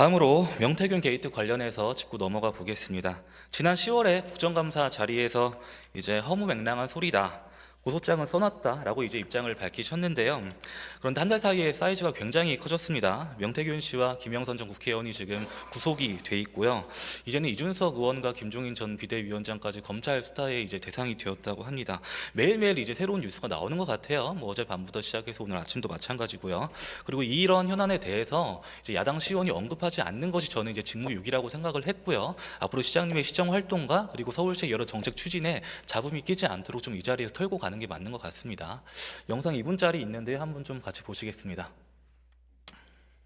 다음으로 명태균 게이트 관련해서 짚고 넘어가 보겠습니다. 지난 10월에 국정감사 자리에서 이제 허무맹랑한 소리다, 고소장은 써놨다라고 이제 입장을 밝히셨는데요. 그런데 한 달 사이에 사이즈가 굉장히 커졌습니다. 명태균 씨와 김영선 전 국회의원이 지금 구속이 돼 있고요. 이제는 이준석 의원과 김종인 전 비대위원장까지 검찰 수사의 이제 대상이 되었다고 합니다. 매일매일 이제 새로운 뉴스가 나오는 것 같아요. 뭐 어제 밤부터 시작해서 오늘 아침도 마찬가지고요. 그리고 이런 현안에 대해서 이제 야당 시의원이 언급하지 않는 것이 저는 이제 직무유기라고 생각을 했고요. 앞으로 시장님의 시정 활동과 그리고 서울시의 여러 정책 추진에 잡음이 끼지 않도록 좀 이 자리에서 털고 가는 게 맞는 것 같습니다. 영상 2분짜리 있는데 한번 좀 같이 보시겠습니다.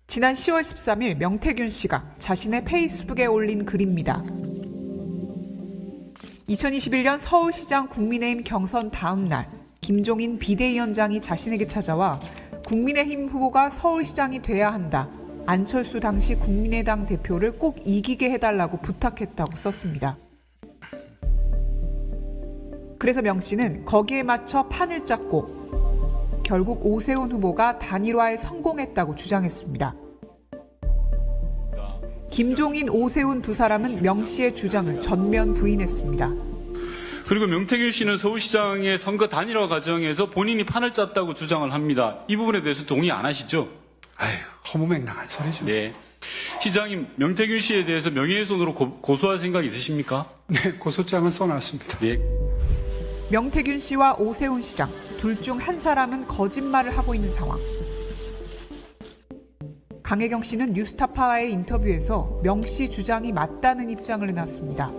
지난 10월 13일 명태균 씨가 자신의 페이스북에 올린 글입니다. 2021년 서울시장 국민의힘 경선 다음 날 김종인 비대위원장이 자신에게 찾아와 국민의힘 후보가 서울시장이 돼야 한다. 안철수 당시 국민의당 대표를 꼭 이기게 해달라고 부탁했다고 썼습니다. 그래서 명 씨는 거기에 맞춰 판을 짰고 결국 오세훈 후보가 단일화에 성공했다고 주장했습니다. 김종인, 오세훈 두 사람은 명 씨의 주장을 전면 부인했습니다. 그리고 명태균 씨는 서울시장의 선거 단일화 과정에서 본인이 판을 짰다고 주장을 합니다. 이 부분에 대해서 동의 안 하시죠? 아유, 허무맹랑한 소리죠. 네. 시장님, 명태균 씨에 대해서 명예훼손으로 고소할 생각 있으십니까? 네, 고소장은 써놨습니다. 네. 명태균 씨와 오세훈 시장 둘 중 한 사람은 거짓말을 하고 있는 상황. 강혜경 씨는 뉴스타파와의 인터뷰에서 명 씨 주장이 맞다는 입장을 내놨습니다.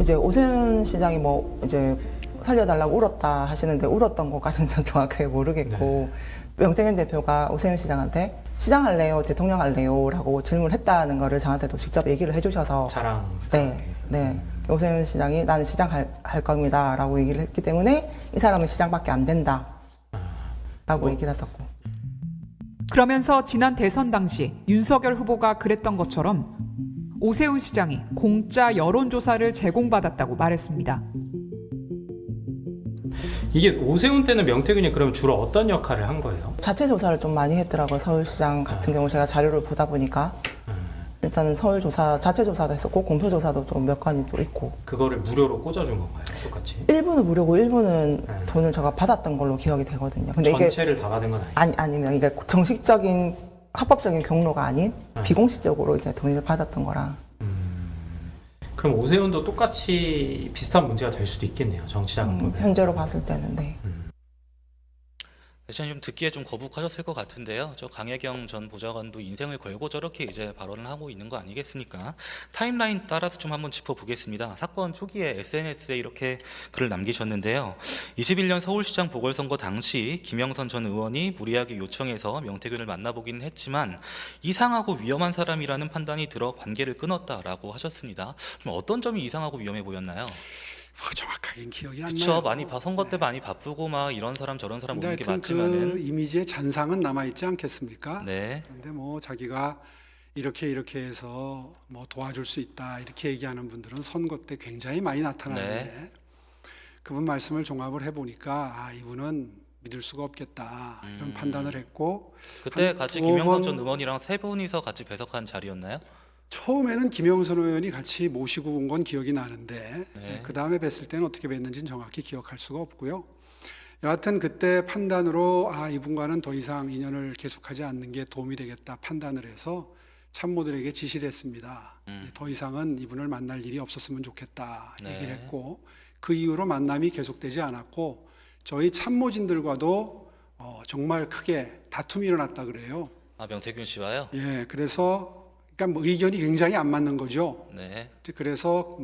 이제 오세훈 시장이 뭐 이제 살려달라고 울었다 하시는데 울었던 것까지는 전 정확하게 모르겠고 명태균 대표가 오세훈 시장한테 시장 할래요, 대통령 할래요? 라고 질문을 했다는 거를 저한테도 직접 얘기를 해주셔서 자랑. 네. 오세훈 시장이 나는 시장 할 겁니다 라고 얘기를 했기 때문에 이 사람은 시장밖에 안 된다 라고 얘기를 했었고. 그러면서 지난 대선 당시 윤석열 후보가 그랬던 것처럼 오세훈 시장이 공짜 여론조사를 제공받았다고 말했습니다. 이게 오세훈 때는 명태균이 그럼 주로 어떤 역할을 한 거예요? 자체 조사를 좀 많이 했더라고요. 서울시장 같은 경우 제가 자료를 보다 보니까 일단은 서울 조사, 자체 조사도 했었고 공표 조사도 좀 몇 건이 또 있고. 그거를 무료로 꽂아준 건가요? 똑같이? 일부는 무료고 일부는 돈을 제가 받았던 걸로 기억이 되거든요. 근데 전체를 다 받은 건 아니에요? 아니면 이게 정식적인 합법적인 경로가 아닌 비공식적으로 이제 돈을 받았던 거라. 그럼 오세훈도 똑같이 비슷한 문제가 될 수도 있겠네요. 정치자금 보면. 현재로 봤을 때는 네. 대신 좀 듣기에 좀 거북하셨을 것 같은데요. 저 강혜경 전 보좌관도 인생을 걸고 저렇게 이제 발언을 하고 있는 거 아니겠습니까? 타임라인 따라서 좀 한번 짚어보겠습니다. 사건 초기에 SNS에 이렇게 글을 남기셨는데요. 21년 서울시장 보궐선거 당시 김영선 전 의원이 무리하게 요청해서 명태균을 만나보긴 했지만 이상하고 위험한 사람이라는 판단이 들어 관계를 끊었다라고 하셨습니다. 좀 어떤 점이 이상하고 위험해 보였나요? 정확하게는 기억이 안 나요. 그렇죠. 많이 선거 때 많이 바쁘고 막 이런 사람 저런 사람 오는 게 맞지만은 그 이미지의 잔상은 남아 있지 않겠습니까? 네. 그런데 뭐 자기가 이렇게 해서 뭐 도와줄 수 있다 이렇게 얘기하는 분들은 선거 때 굉장히 많이 나타나는데 그분 말씀을 종합을 해보니까 이분은 믿을 수가 없겠다 이런 판단을 했고 그때 한 같이 두어 김영선 번 전 의원이랑 세 분이서 같이 배석한 자리였나요? 처음에는 김영선 의원이 같이 모시고 온 건 기억이 나는데 네. 그 다음에 뵀을 때는 어떻게 뵀는지는 정확히 기억할 수가 없고요. 여하튼 그때 판단으로 이분과는 더 이상 인연을 계속하지 않는 게 도움이 되겠다 판단을 해서 참모들에게 지시를 했습니다. 더 이상은 이분을 만날 일이 없었으면 좋겠다 얘기를 했고 그 이후로 만남이 계속되지 않았고 저희 참모진들과도 정말 크게 다툼이 일어났다 그래요. 명태균 씨와요? 예, 그래서 그러니까 뭐 의견이 굉장히 안 맞는 거죠. 네. 그래서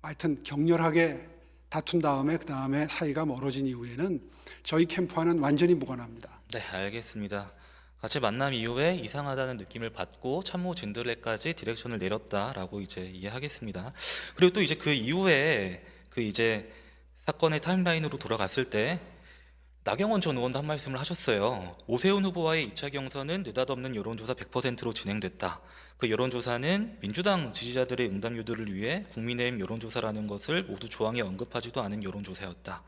하여튼 격렬하게 다툰 다음에 그 다음에 사이가 멀어진 이후에는 저희 캠프와는 완전히 무관합니다. 네, 알겠습니다. 같이 만남 이후에 이상하다는 느낌을 받고 참모진들에까지 디렉션을 내렸다라고 이제 이해하겠습니다. 그리고 또 이제 그 이후에 그 이제 사건의 타임라인으로 돌아갔을 때 나경원 전 의원도 한 말씀을 하셨어요. 오세훈 후보와의 2차 경선은 느닷없는 여론조사 100%로 진행됐다. 그 여론조사는 민주당 지지자들의 응답 유도를 위해 국민의힘 여론조사라는 것을 모두 조항에 언급하지도 않은 여론조사였다.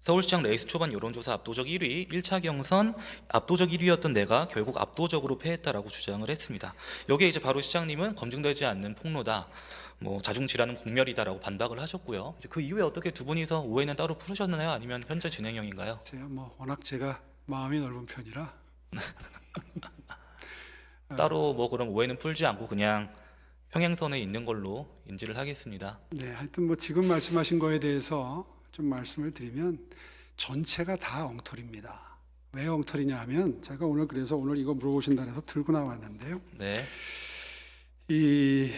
서울시장 레이스 초반 여론조사 압도적 1위, 1차 경선 압도적 1위였던 내가 결국 압도적으로 패했다라고 주장을 했습니다. 여기에 이제 바로 시장님은 검증되지 않는 폭로다, 뭐 자중질환은 공멸이다라고 반박을 하셨고요. 이제 그 이후에 어떻게 두 분이서 오해는 따로 풀으셨나요? 아니면 현재 진행형인가요? 제가 뭐 워낙 제가 마음이 넓은 편이라 따로 뭐 그런 오해는 풀지 않고 그냥 평행선에 있는 걸로 인지를 하겠습니다. 네, 하여튼 뭐 지금 말씀하신 거에 대해서 좀 말씀을 드리면 전체가 다 엉터리입니다. 왜 엉터리냐 하면 제가 그래서 오늘 이거 물어보신다 해서 들고 나왔는데요. 네, 이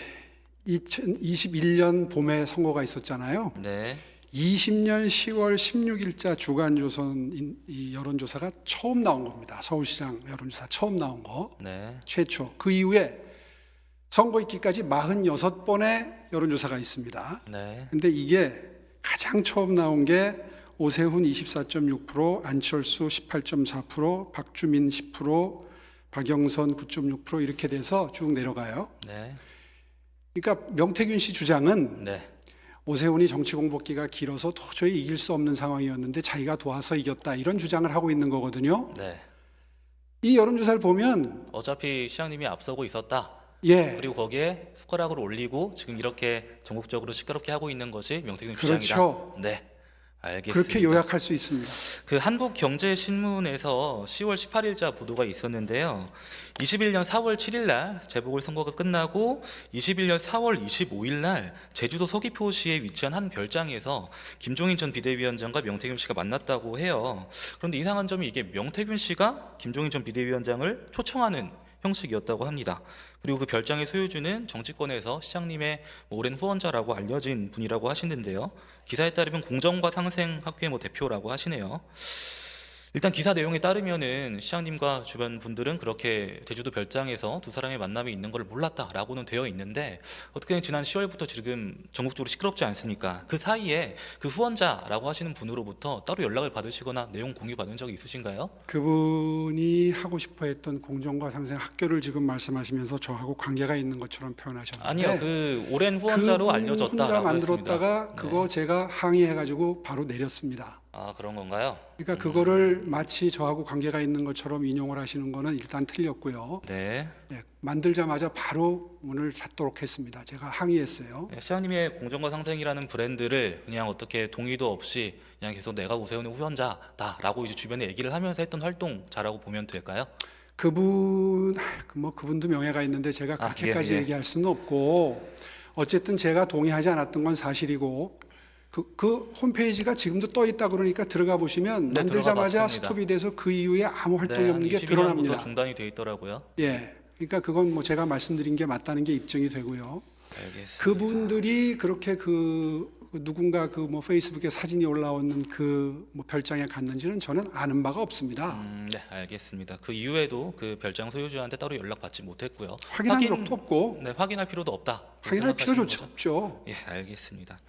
2021년 봄에 선거가 있었잖아요. 네, 20년 10월 16일자 주간조선 이 여론조사가 처음 나온 겁니다. 서울시장 여론조사 처음 나온 거 네, 최초. 그 이후에 선거 있기까지 46번의 여론조사가 있습니다. 네, 근데 이게 가장 처음 나온 게 오세훈 24.6%, 안철수 18.4%, 박주민 10%, 박영선 9.6% 이렇게 돼서 쭉 내려가요. 네, 그러니까 명태균 씨 주장은 네, 오세훈이 정치 공복기가 길어서 도저히 이길 수 없는 상황이었는데 자기가 도와서 이겼다 이런 주장을 하고 있는 거거든요. 네. 이 여론조사를 보면 어차피 시장님이 앞서고 있었다. 예, 그리고 거기에 숟가락을 올리고 지금 이렇게 전국적으로 시끄럽게 하고 있는 것이 명태균 그렇죠. 주장이다. 네, 알겠습니다. 그렇게 요약할 수 있습니다. 그 한국경제신문에서 10월 18일자 보도가 있었는데요. 21년 4월 7일 날 재보궐선거가 끝나고 21년 4월 25일 날 제주도 서귀포시에 위치한 한 별장에서 김종인 전 비대위원장과 명태균 씨가 만났다고 해요. 그런데 이상한 점이 이게 명태균 씨가 김종인 전 비대위원장을 초청하는 형식이었다고 합니다. 그리고 그 별장의 소유주는 정치권에서 시장님의 오랜 후원자라고 알려진 분이라고 하시는데요. 기사에 따르면 공정과 상생 학회 대표라고 하시네요. 일단 기사 내용에 따르면은 시장님과 주변 분들은 그렇게 제주도 별장에서 두 사람의 만남이 있는 걸 몰랐다라고는 되어 있는데 어떻게 지난 10월부터 지금 전국적으로 시끄럽지 않습니까? 그 사이에 그 후원자라고 하시는 분으로부터 따로 연락을 받으시거나 내용 공유 받은 적이 있으신가요? 그분이 하고 싶어했던 공정과 상생 학교를 지금 말씀하시면서 저하고 관계가 있는 것처럼 표현하셨는데 아니요, 그 오랜 후원자로 그분 알려졌다라고 혼자 만들었다가 했습니다. 그거 네. 제가 항의해가지고 바로 내렸습니다. 아, 그런 건가요? 그러니까 그거를 마치 저하고 관계가 있는 것처럼 인용을 하시는 거는 일단 틀렸고요. 네. 예, 만들자마자 바로 문을 닫도록 했습니다. 제가 항의했어요. 네, 시장님의 공정과 상생이라는 브랜드를 그냥 어떻게 동의도 없이 그냥 계속 내가 오세훈의 후원자다라고 이제 주변에 얘기를 하면서 했던 활동자라고 보면 될까요? 그분도 명예가 있는데 제가 그렇게까지 예. 얘기할 수는 없고 어쨌든 제가 동의하지 않았던 건 사실이고 그 홈페이지가 지금도 떠 있다 그러니까 들어가 보시면 네, 만들자마자 들어가 봤습니다. 스톱이 돼서 그 이후에 아무 활동이 네, 없는 게 22년부터 드러납니다. 중단이 돼 있더라고요. 예, 그러니까 그건 뭐 제가 말씀드린 게 맞다는 게 입증이 되고요. 알겠습니다. 그분들이 그렇게 누군가 페이스북에 사진이 올라오는 별장에 갔는지는 저는 아는 바가 없습니다. 네, 알겠습니다. 그 이후에도 그 별장 소유주한테 따로 연락받지 못했고요. 확인한 적도 없고 네, 확인할 필요도 없다. 확인할 생각하시는 필요조차 거죠? 없죠. 예, 알겠습니다.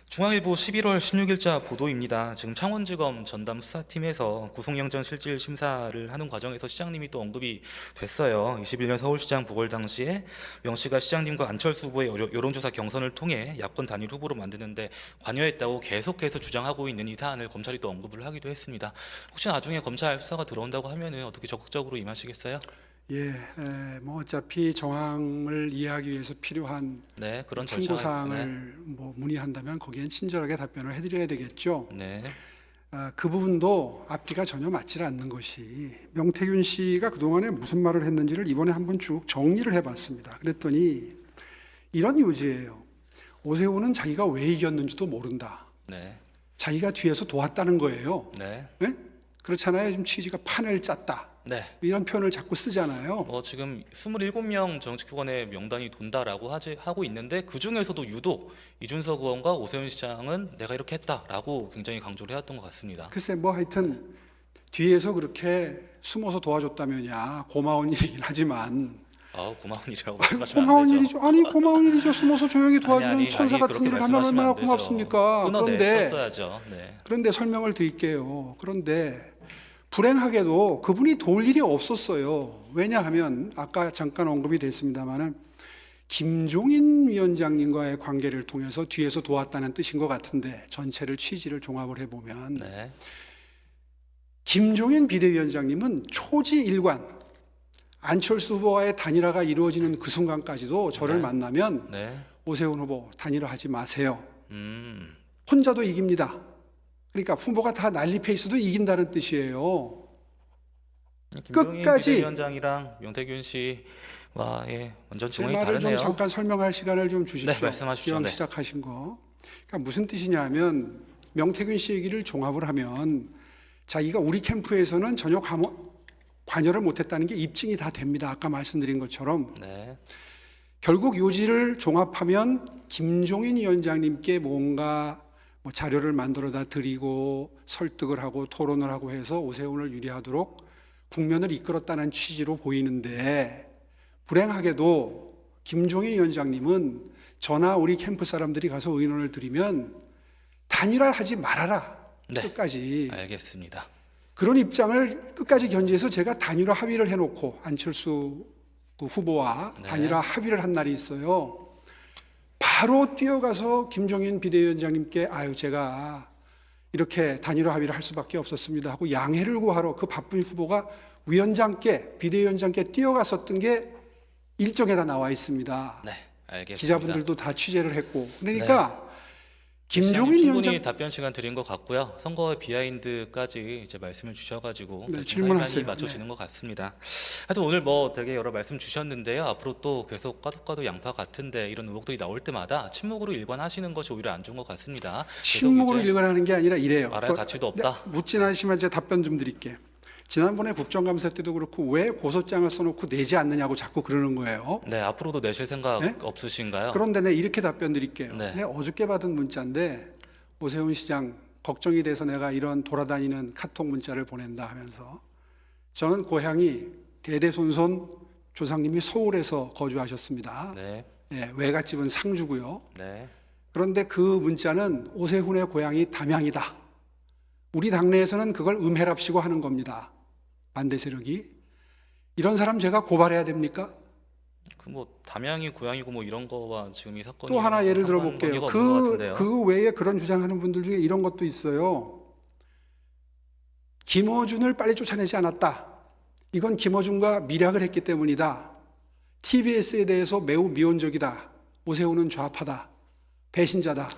중앙일보 11월 16일자 보도입니다. 지금 창원지검 전담 수사팀에서 구속영장 실질 심사를 하는 과정에서 시장님이 또 언급이 됐어요. 21년 서울시장 보궐 당시에 명 씨가 시장님과 안철수 후보의 여론조사 경선을 통해 야권 단일 후보로 만드는데 관여했다고 계속해서 주장하고 있는 이 사안을 검찰이 또 언급을 하기도 했습니다. 혹시 나중에 검찰 수사가 들어온다고 하면은 어떻게 적극적으로 임하시겠어요? 예, 어차피 정황을 이해하기 위해서 필요한 네, 그런 참고 절차가 사항을 문의한다면 거기엔 친절하게 답변을 해드려야 되겠죠. 네. 그 부분도 앞뒤가 전혀 맞지 않는 것이 명태균 씨가 그동안에 무슨 말을 했는지를 이번에 한번 쭉 정리를 해봤습니다. 그랬더니 이런 유지예요. 오세훈은 자기가 왜 이겼는지도 모른다. 네. 자기가 뒤에서 도왔다는 거예요. 네. 네? 그렇잖아요. 지금 취지가 판을 짰다. 네. 이런 표현을 자꾸 쓰잖아요. 지금 27명 정치권의 명단이 돈다라고 하고 있는데 그 중에서도 유독 이준석 의원과 오세훈 시장은 내가 이렇게 했다라고 굉장히 강조를 해왔던 것 같습니다. 글쎄 하여튼 뒤에서 그렇게 숨어서 도와줬다면야 고마운 일이긴 하지만 고마운 일이라고 말씀하시면 안 고마운 되죠. 일이죠. 아니 고마운 일이죠. 숨어서 조용히 도와주는 아니, 천사 같은 그렇게 일을 하면 말씀하시면 얼마나 안 되죠. 고맙습니까? 끊어내셨어야죠. 네. 그런데 설명을 드릴게요. 그런데 불행하게도 그분이 도울 일이 없었어요. 왜냐하면 아까 잠깐 언급이 됐습니다마는 김종인 위원장님과의 관계를 통해서 뒤에서 도왔다는 뜻인 것 같은데 전체를 취지를 종합을 해보면 네. 김종인 비대위원장님은 초지일관 안철수 후보와의 단일화가 이루어지는 그 순간까지도 저를 네. 만나면 네. 오세훈 후보 단일화하지 마세요. 음. 혼자도 이깁니다. 그러니까 후보가 다 난립해 있어도 이긴다는 뜻이에요. 김종인 끝까지 비대위원장이랑 명태균 씨와 완전 제 정황이 말을 다르네요. 좀 잠깐 설명할 시간을 좀 주십시오. 네, 말씀하십시오. 기왕 네. 시작하신 거. 그러니까 무슨 뜻이냐면 명태균 씨 얘기를 종합을 하면 자기가 우리 캠프에서는 전혀 관여를 못했다는 게 입증이 다 됩니다. 아까 말씀드린 것처럼 네. 결국 요지를 종합하면 김종인 위원장님께 뭔가 뭐 자료를 만들어다 드리고 설득을 하고 토론을 하고 해서 오세훈을 유리하도록 국면을 이끌었다는 취지로 보이는데 불행하게도 김종인 위원장님은 저나 우리 캠프 사람들이 가서 의논을 드리면 단일화를 하지 말아라. 네. 끝까지. 알겠습니다. 그런 입장을 끝까지 견지해서 제가 단일화 합의를 해놓고 안철수 그 후보와 네. 단일화 합의를 한 날이 있어요. 바로 뛰어가서 김종인 비대위원장님께 아유 제가 이렇게 단일화 합의를 할 수밖에 없었습니다 하고 양해를 구하러 그 바쁜 후보가 위원장께 비대위원장께 뛰어갔었던 게 일정에다 나와 있습니다. 네. 알겠습니다. 기자분들도 다 취재를 했고 그러니까 시장님 김종인 충분히 위원장 답변 시간 드린 것 같고요. 선거의 비하인드까지 이제 말씀을 주셔가지고 네, 대충 질문하세요. 타임라인이 맞춰지는 것 같습니다. 하여튼 오늘 뭐 되게 여러 말씀 주셨는데요. 앞으로 또 계속 까도 양파 같은데 이런 의혹들이 나올 때마다 침묵으로 일관하시는 것이 오히려 안 좋은 것 같습니다. 침묵으로 계속 이제 일관하는 게 아니라 이래요. 말할 가치도 없다. 묻진 않으시면 제가 답변 좀 드릴게요. 지난번에 국정감사 때도 그렇고 왜 고소장을 써놓고 내지 않느냐고 자꾸 그러는 거예요. 네, 앞으로도 내실 생각 네? 없으신가요? 그런데 내가 이렇게 답변 드릴게요. 네. 내가 어저께 받은 문자인데 오세훈 시장 걱정이 돼서 내가 이런 돌아다니는 카톡 문자를 보낸다 하면서 저는 고향이 대대손손 조상님이 서울에서 거주하셨습니다. 네, 예, 외갓집은 상주고요. 네, 그런데 그 문자는 오세훈의 고향이 담양이다. 우리 당내에서는 그걸 음해랍시고 하는 겁니다. 반대 세력이. 이런 사람 제가 고발해야 됩니까? 그 뭐 담양이 고향이고 뭐 이런 거와 지금 이 사건이 또 하나 예를 상관 들어볼게요. 관계가 없는 것 같은데요. 그 외에 그런 주장하는 분들 중에 이런 것도 있어요. 김어준을 빨리 쫓아내지 않았다. 이건 김어준과 밀약을 했기 때문이다. TBS에 대해서 매우 미온적이다. 오세훈은 좌파다. 배신자다.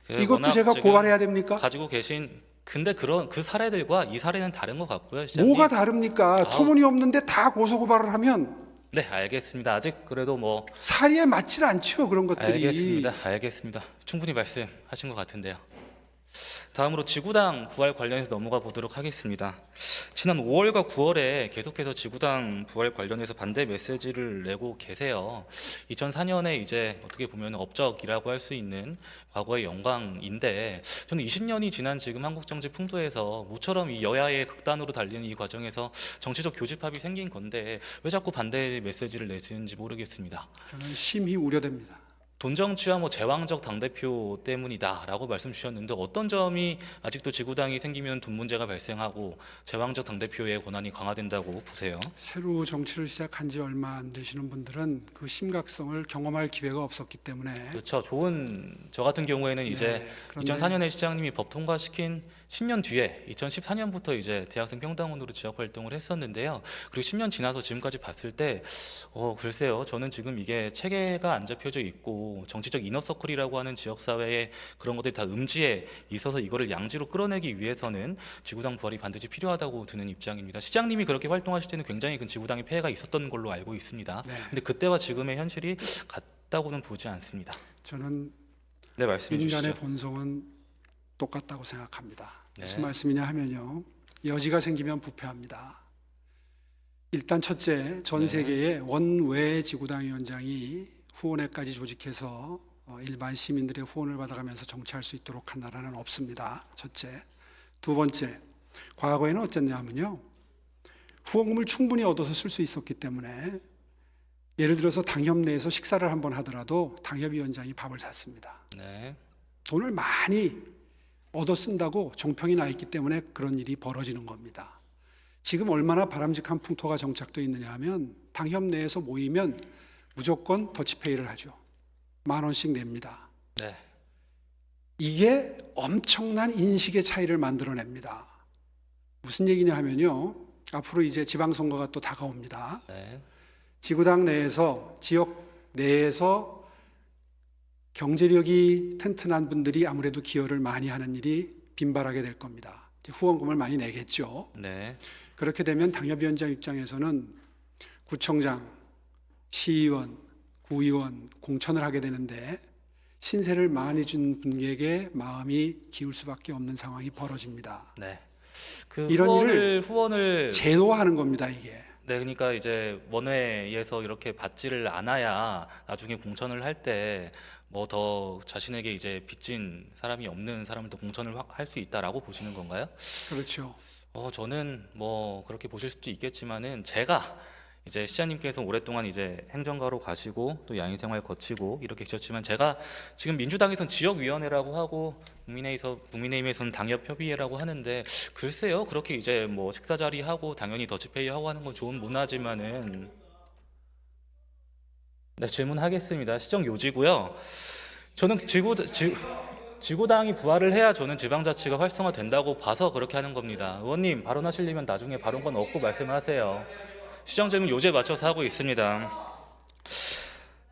그 이것도 워낙 제가 지금 고발해야 됩니까? 가지고 계신 근데 그런 그 사례들과 이 사례는 다른 것 같고요. 시장님. 뭐가 다릅니까? 터무니없는데 다 고소고발을 하면 네, 알겠습니다. 아직 그래도 뭐 사리에 맞질 않죠. 그런 것들이. 알겠습니다. 충분히 말씀하신 것 같은데요. 다음으로 지구당 부활 관련해서 넘어가 보도록 하겠습니다. 지난 5월과 9월에 계속해서 지구당 부활 관련해서 반대 메시지를 내고 계세요. 2004년에 이제 어떻게 보면 업적이라고 할 수 있는 과거의 영광인데 저는 20년이 지난 지금 한국 정치 풍토에서 모처럼 이 여야의 극단으로 달리는 이 과정에서 정치적 교집합이 생긴 건데 왜 자꾸 반대 메시지를 내시는지 모르겠습니다. 저는 심히 우려됩니다. 돈 정치와 뭐 제왕적 당대표 때문이다라고 말씀 주셨는데 어떤 점이 아직도 지구당이 생기면 돈 문제가 발생하고 제왕적 당대표의 권한이 강화된다고 보세요? 새로 정치를 시작한 지 얼마 안 되시는 분들은 그 심각성을 경험할 기회가 없었기 때문에 그렇죠. 저 같은 경우에는 이제 그런데 2004년에 시장님이 법 통과시킨 10년 뒤에 2014년부터 이제 대학생 평당원으로 지역 활동을 했었는데요. 그리고 10년 지나서 지금까지 봤을 때 글쎄요. 저는 지금 이게 체계가 안 잡혀져 있고 정치적 이너서클이라고 하는 지역사회에 그런 것들이 다 음지에 있어서 이거를 양지로 끌어내기 위해서는 지구당 부활이 반드시 필요하다고 드는 입장입니다. 시장님이 그렇게 활동하실 때는 굉장히 큰 지구당의 폐해가 있었던 걸로 알고 있습니다. 네. 근데 그때와 지금의 현실이 같다고는 보지 않습니다. 저는 네, 말씀해 주시죠. 인간의 본성은 똑같다고 생각합니다. 네. 무슨 말씀이냐 하면요. 여지가 생기면 부패합니다. 일단 첫째, 전 네. 세계의 원외 지구당 위원장이 후원회까지 조직해서 일반 시민들의 후원을 받아가면서 정치할 수 있도록 한 나라는 없습니다. 첫째. 두 번째, 과거에는 어쨌냐면요. 후원금을 충분히 얻어서 쓸 수 있었기 때문에 예를 들어서 당협 내에서 식사를 한번 하더라도 당협위원장이 밥을 샀습니다. 네. 돈을 많이 얻어 쓴다고 정평이 나 있기 때문에 그런 일이 벌어지는 겁니다. 지금 얼마나 바람직한 풍토가 정착되어 있느냐 하면 당협 내에서 모이면 무조건 더치페이를 하죠. 10,000원씩 냅니다. 네. 이게 엄청난 인식의 차이를 만들어냅니다. 무슨 얘기냐 하면요. 앞으로 이제 지방선거가 또 다가옵니다. 네. 지구당 내에서, 지역 내에서 경제력이 튼튼한 분들이 아무래도 기여를 많이 하는 일이 빈발하게 될 겁니다. 이제 후원금을 많이 내겠죠. 네. 그렇게 되면 당협위원장 입장에서는 구청장, 시의원, 구의원 공천을 하게 되는데 신세를 많이 준 분에게 마음이 기울 수밖에 없는 상황이 벌어집니다. 네. 그 이런 일을 후원을 제도화하는 겁니다, 이게. 네, 그러니까 이제 원회에서 이렇게 받지를 않아야 나중에 공천을 할 때 뭐 더 자신에게 이제 빚진 사람이 없는 사람을 더 공천을 할 수 있다라고 보시는 건가요? 그렇죠. 저는 뭐 그렇게 보실 수도 있겠지만은 제가 이제 시장님께서 오랫동안 이제 행정가로 가시고 또 야인 생활 거치고 이렇게 계셨지만 제가 지금 민주당에서는 지역위원회라고 하고 국민의힘에서는 당협협의회라고 하는데 글쎄요 그렇게 이제 뭐 식사 자리 하고 당연히 더치페이 하고 하는 건 좋은 문화지만은 네 질문하겠습니다. 시정 요지고요. 저는 지구당이 부활을 해야 저는 지방자치가 활성화된다고 봐서 그렇게 하는 겁니다. 의원님 발언하시려면 나중에 발언권 얻고 말씀하세요. 시정질문 요지에 맞춰서 하고 있습니다.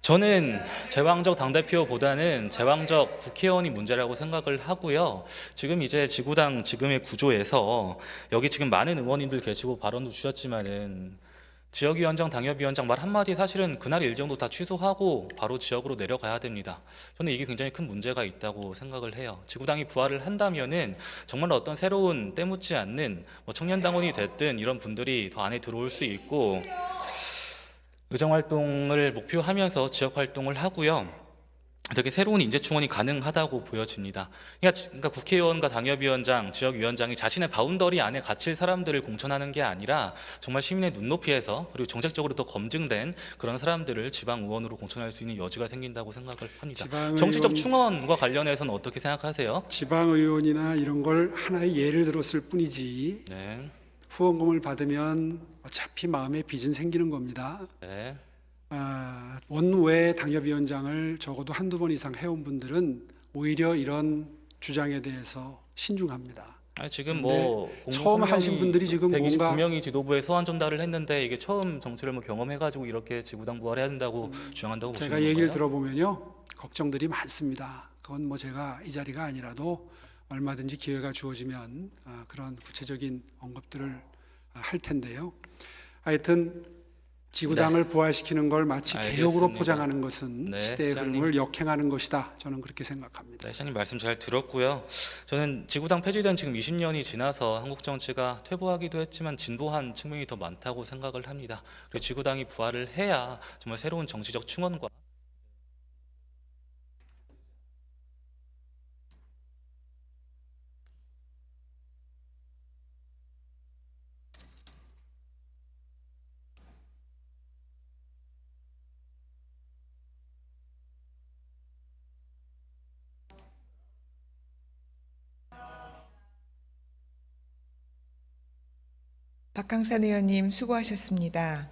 저는 제왕적 당대표보다는 제왕적 국회의원이 문제라고 생각을 하고요. 지금 이제 지구당 지금의 구조에서 여기 지금 많은 의원님들 계시고 발언도 주셨지만은 지역위원장, 당협위원장 말 한마디 사실은 그날 일정도 다 취소하고 바로 지역으로 내려가야 됩니다. 저는 이게 굉장히 큰 문제가 있다고 생각을 해요. 지구당이 부활을 한다면은 정말 어떤 새로운 때묻지 않는 뭐 청년당원이 됐든 이런 분들이 더 안에 들어올 수 있고 의정활동을 목표하면서 지역활동을 하고요. 되게 새로운 인재충원이 가능하다고 보여집니다. 그러니까 국회의원과 당협위원장, 지역위원장이 자신의 바운더리 안에 갇힐 사람들을 공천하는 게 아니라 정말 시민의 눈높이에서 그리고 정책적으로 더 검증된 그런 사람들을 지방의원으로 공천할 수 있는 여지가 생긴다고 생각을 합니다. 정치적 충원과 관련해서는 어떻게 생각하세요? 지방의원이나 이런 걸 하나의 예를 들었을 뿐이지 네, 후원금을 받으면 어차피 마음에 빚은 생기는 겁니다. 네, 원외 당협위원장을 적어도 한두 번 이상 해온 분들은 오히려 이런 주장에 대해서 신중합니다. 아니, 지금 뭐 처음 하신 분들이 지금 뭔가 129명이 지도부에 소환 전달을 했는데 이게 처음 정치를 뭐 경험해가지고 이렇게 지구당 부활해야 된다고 주장한다고 보시는 제가 건가요? 얘기를 들어보면요 걱정들이 많습니다. 그건 뭐 제가 이 자리가 아니라도 얼마든지 기회가 주어지면 그런 구체적인 언급들을 할 텐데요. 하여튼 지구당을 부활시키는 걸 마치 개혁으로 알겠습니다. 포장하는 것은 네, 시대의 시장님. 흐름을 역행하는 것이다. 저는 그렇게 생각합니다. 네, 시장님 말씀 잘 들었고요. 저는 지구당 폐지된 지금 20년이 지나서 한국 정치가 퇴보하기도 했지만 진보한 측면이 더 많다고 생각을 합니다. 그리고 지구당이 부활을 해야 정말 새로운 정치적 충원과 박강산 의원님 수고하셨습니다.